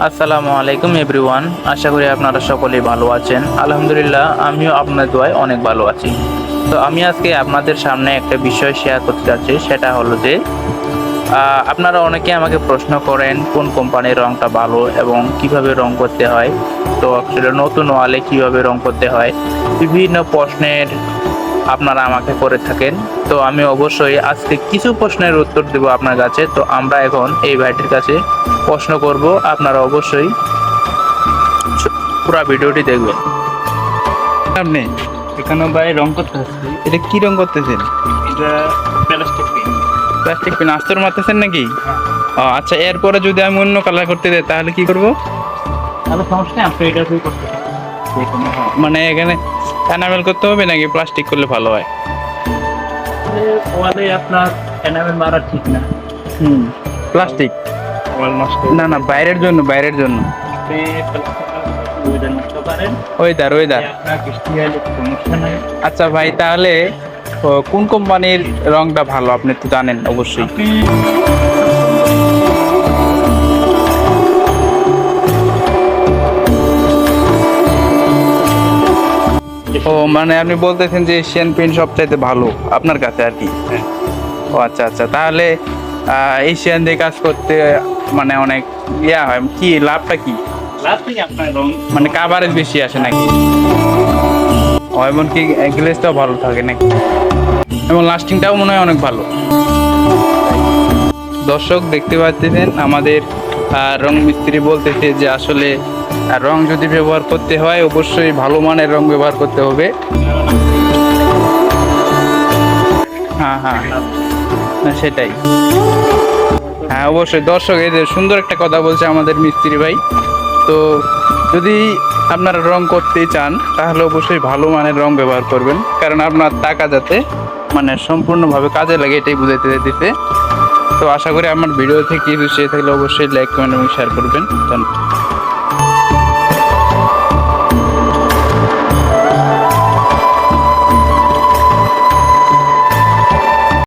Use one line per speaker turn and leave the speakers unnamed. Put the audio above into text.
আসসালামু আলাইকুম এভরিওয়ান, আশা করি আপনারা সকলেই ভালো আছেন। আলহামদুলিল্লাহ, আমিও আপনার দোয়ায় অনেক ভালো আছি। তো আমি আজকে আপনাদের সামনে একটা বিষয় শেয়ার করতে যাচ্ছি, সেটা হলো যে আপনারা অনেকে আমাকে প্রশ্ন করেন কোন কোম্পানির রংটা ভালো এবং কিভাবে রং করতে হয়। তো আসলে নতুন ওয়ালে কিভাবে রং করতে হয়, বিভিন্ন প্রশ্নের আপনারা আমাকে করে থাকেন। তো আমি অবশ্যই আজকে কিছু প্রশ্নের উত্তর দেব আপনার কাছে। তো আমরা এখন এই ভাইটির কাছে প্রশ্ন করব, আপনারা অবশ্যই পুরো ভিডিওটি দেখবেন।
আপনি
এখানে ভাই রং করতে হচ্ছে।
এটা কি রং করতেছেন?
এটা প্লাস্টিক পেন।
প্লাস্টিক পেন আস্তর মারতেছেন নাকি? ও আচ্ছা, এরপরে যদি আমি অন্য কালার করতে যাই তাহলে কি করব?
তাহলে সমস্যা নেই, আপনি এটা দিয়ে করতে পারেন।
মানে এখানে এনামেল করতে হবে নাকি প্লাস্টিক করলে ভালো হয়?
ওয়ালে আপনার এনামেল মারা ঠিক না।
প্লাস্টিক
ওয়াল নষ্ট
না না, বাইরের জন্য বাইরের জন্য।
আপনি ওয়েদার নষ্ট পারেন।
Weather weather.
আপনার বৃষ্টি হলে সমস্যা নাই।
আচ্ছা ভাই, তাহলে কোন কোম্পানির রংটা ভালো আপনি তো জানেন অবশ্যই।
আপনি
ও মানে আপনি বলতেছেন যে এশিয়ান পেইন্ট সবচাইতে ভালো আপনার কাছে আর কি? ও আচ্ছা আচ্ছা, তাহলে এশিয়ান দিয়ে কাজ করতে মানে অনেক হয়, কি লাভটা কি?
লাভ নেই, আপনার রং
মানে কাভারেজ বেশি আসে নাকি? ও এমনকি গ্লেজটাও ভালো থাকে নাকি? এবং লাস্টিংটাও মনে হয় অনেক ভালো। দর্শক দেখতে পাচ্ছেন আমাদের রং মিস্ত্রি বলতেছে যে আসলে রং যদি ব্যবহার করতে হয় অবশ্যই ভালো মানের রং ব্যবহার করতে হবে। হ্যাঁ হ্যাঁ, সেটাই। হ্যাঁ অবশ্যই দর্শক, এই যে সুন্দর একটা কথা বলছে আমাদের মিস্ত্রি ভাই। তো যদি আপনারা রং করতেই চান তাহলে অবশ্যই ভালো মানের রং ব্যবহার করবেন, কারণ আপনার টাকা যাতে মানে সম্পূর্ণভাবে কাজে লাগে এটাই বুঝাইতে দিতে। তো আশা করি আমার ভিডিও থেকে কিছু শিখে থাকলে অবশ্যই লাইক কমেন্ট এবং শেয়ার করবেন। ধন্যবাদ।